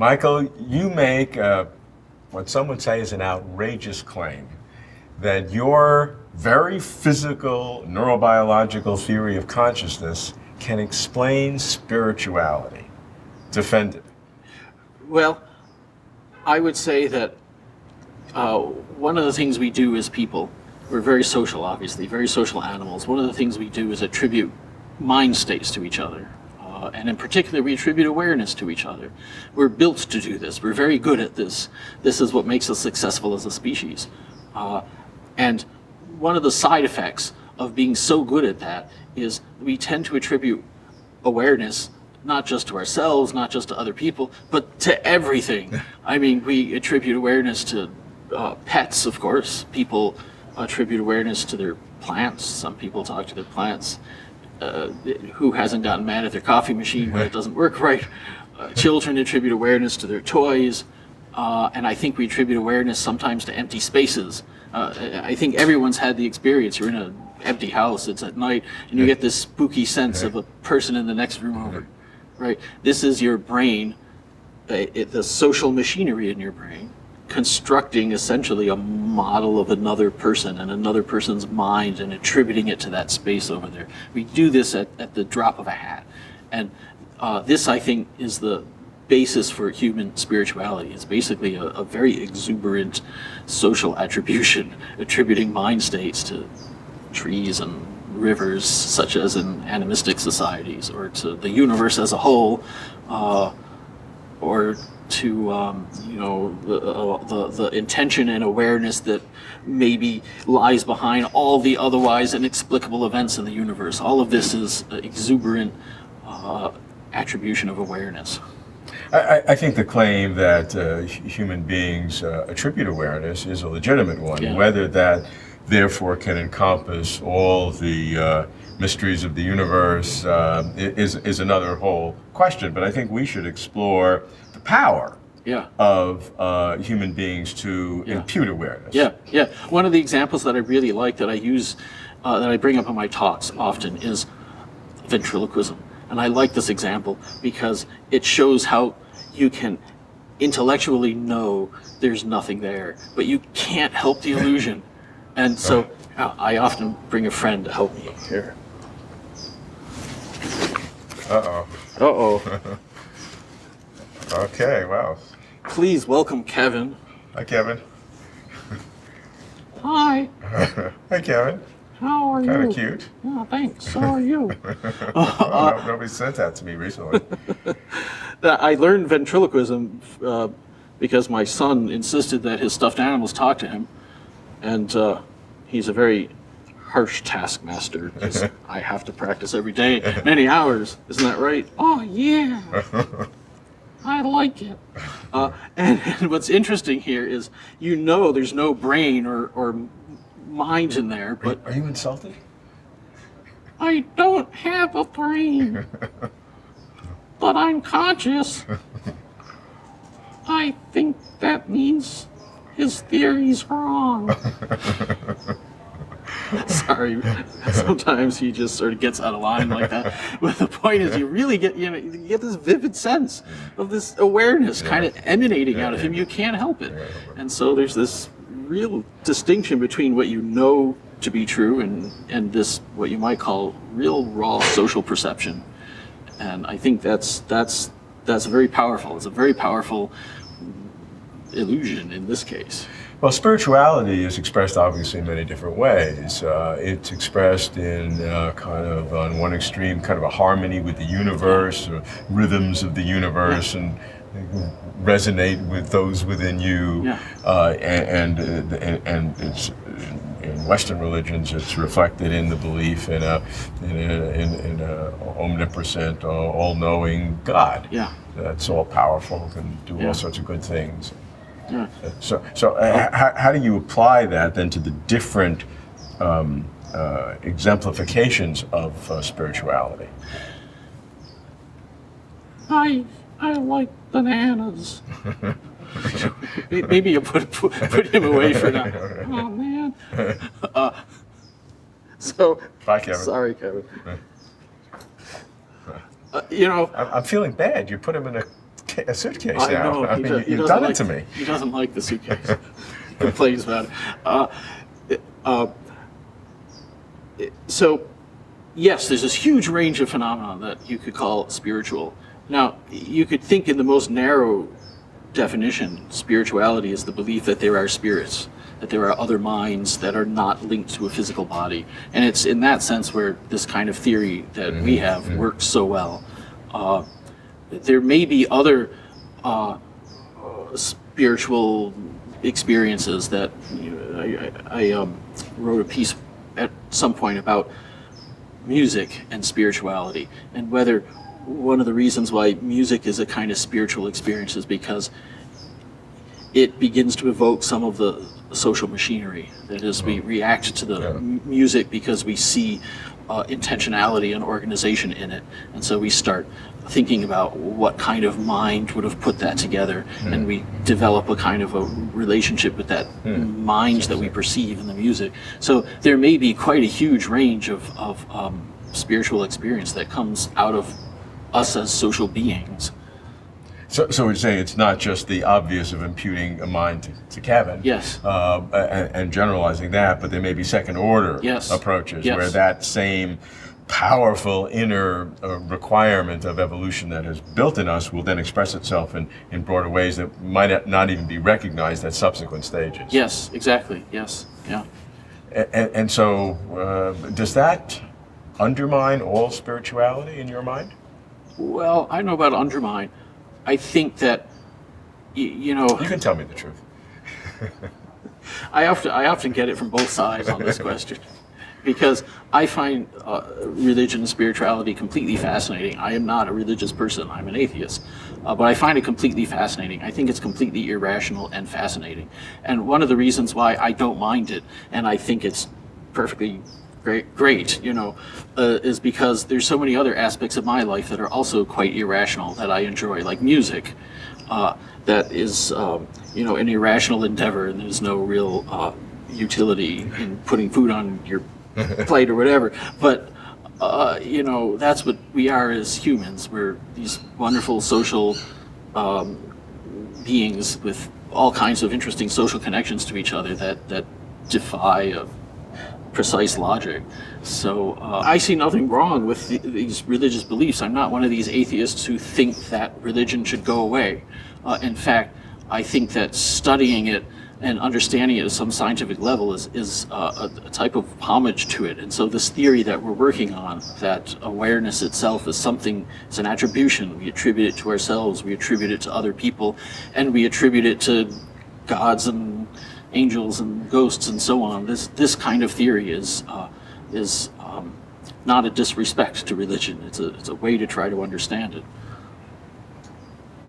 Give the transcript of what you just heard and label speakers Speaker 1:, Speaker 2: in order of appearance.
Speaker 1: Michael, you make what some would say is an outrageous claim that your very physical, neurobiological theory of consciousness can explain spirituality. Defend it.
Speaker 2: Well, I would say that one of the things we do as people, we're very social, obviously, very social animals. One of the things we do is attribute mind states to each other. And in particular, we attribute awareness to each other. We're built to do this. We're very good at this. This is what makes us successful as a species. And one of the side effects of being so good at that is we tend to attribute awareness not just to ourselves, not just to other people, but to everything. I mean, we attribute awareness to pets, of course. People attribute awareness to their plants. Some people talk to their plants. Who hasn't gotten mad at their coffee machine when it doesn't work right? Children attribute awareness to their toys. And I think we attribute awareness sometimes to empty spaces. I think everyone's had the experience. You're in an empty house, it's at night, and you get this spooky sense of a person in the next room over. Right? This is your brain, the social machinery in your brain, constructing essentially a model of another person and another person's mind and attributing it to that space over there. We do this at the drop of a hat. And this, I think, is the basis for human spirituality. It's basically a very exuberant social attribution, attributing mind states to trees and rivers, such as in animistic societies, or to the universe as a whole, or to the intention and awareness that maybe lies behind all the otherwise inexplicable events in the universe. All of this is exuberant attribution of awareness.
Speaker 1: I think the claim that human beings attribute awareness is a legitimate one.
Speaker 2: Yeah.
Speaker 1: Whether that therefore can encompass all the mysteries of the universe is another whole question. But I think we should explore the power of human beings to impute awareness.
Speaker 2: Yeah. One of the examples that I really like that I use, that I bring up in my talks often, is ventriloquism. And I like this example because it shows how you can intellectually know there's nothing there, but you can't help the illusion. And so I often bring a friend to help me here. Uh-oh.
Speaker 1: Okay, wow.
Speaker 2: Please welcome Kevin.
Speaker 1: Hi, Kevin.
Speaker 2: Hi.
Speaker 1: Hi, Kevin.
Speaker 2: How are you?
Speaker 1: Kind of cute.
Speaker 2: Yeah, thanks. So are you.
Speaker 1: Nobody said that to me recently.
Speaker 2: I learned ventriloquism because my son insisted that his stuffed animals talk to him. And he's a very harsh taskmaster because I have to practice every day, many hours. Isn't that right? Oh, yeah. I like it. And what's interesting here is, there's no brain or mind in there. But
Speaker 1: are you insulted?
Speaker 2: I don't have a brain, but I'm conscious. I think that means his theory's wrong. Sorry, sometimes he just sort of gets out of line like that. But the point is, you really get, you get this vivid sense of this awareness kind of emanating out of him. You can't help it. And so there's this real distinction between what you know to be true and this, what you might call real raw social perception. And I think that's very powerful. It's a very powerful illusion in this case.
Speaker 1: Well, spirituality is expressed obviously in many different ways. It's expressed in kind of, on one extreme, kind of a harmony with the universe, or rhythms of the universe, and resonate with those within you. And it's, in Western religions, it's reflected in the belief in a omnipresent, all-knowing God. That's all powerful, can do all sorts of good things. So how do you apply that then to the different exemplifications of spirituality?
Speaker 2: I like bananas. Maybe you put him away for now. Oh man.
Speaker 1: Bye, Kevin.
Speaker 2: Sorry, Kevin.
Speaker 1: I'm feeling bad. You put him in a a suitcase
Speaker 2: I
Speaker 1: now.
Speaker 2: know.
Speaker 1: I mean, you've done it to me.
Speaker 2: He doesn't like the suitcase. Complains about it. So, yes, there's this huge range of phenomena that you could call spiritual. Now, you could think in the most narrow definition, spirituality is the belief that there are spirits, that there are other minds that are not linked to a physical body. And it's in that sense where this kind of theory that we have works so well. There may be other spiritual experiences that I wrote a piece at some point about music and spirituality, and whether one of the reasons why music is a kind of spiritual experience is because it begins to evoke some of the social machinery. That is, we react to the music because we see intentionality and organization in it, and so we start thinking about what kind of mind would have put that together, and we develop a kind of a relationship with that mind that we perceive in the music. So there may be quite a huge range of spiritual experience that comes out of us as social beings.
Speaker 1: So we're saying it's not just the obvious of imputing a mind to Kevin,
Speaker 2: Yes.
Speaker 1: And generalizing that, but there may be second order approaches
Speaker 2: Yes.
Speaker 1: where that same powerful inner requirement of evolution that is built in us will then express itself in broader ways that might not even be recognized at subsequent stages.
Speaker 2: Yes, exactly. Yes, yeah.
Speaker 1: And so does that undermine all spirituality in your mind?
Speaker 2: Well, I don't know about undermine. I think that, you know,
Speaker 1: You can tell me the truth.
Speaker 2: I often get it from both sides on this question, because I find religion and spirituality completely fascinating. I am not a religious person, I'm an atheist, but I find it completely fascinating. I think it's completely irrational and fascinating. And one of the reasons why I don't mind it, and I think it's perfectly great, you know, is because there's so many other aspects of my life that are also quite irrational that I enjoy, like music. That is, you know, an irrational endeavor, and there's no real utility in putting food on your plate or whatever. But, you know, that's what we are as humans. We're these wonderful social beings with all kinds of interesting social connections to each other that defy precise logic. So I see nothing wrong with these religious beliefs. I'm not one of these atheists who think that religion should go away. In fact, I think that studying it and understanding it at some scientific level is a type of homage to it. And so this theory that we're working on, that awareness itself is something, it's an attribution. We attribute it to ourselves, we attribute it to other people, and we attribute it to gods and angels and ghosts and so on. This kind of theory is not a disrespect to religion. It's a way to try to understand it.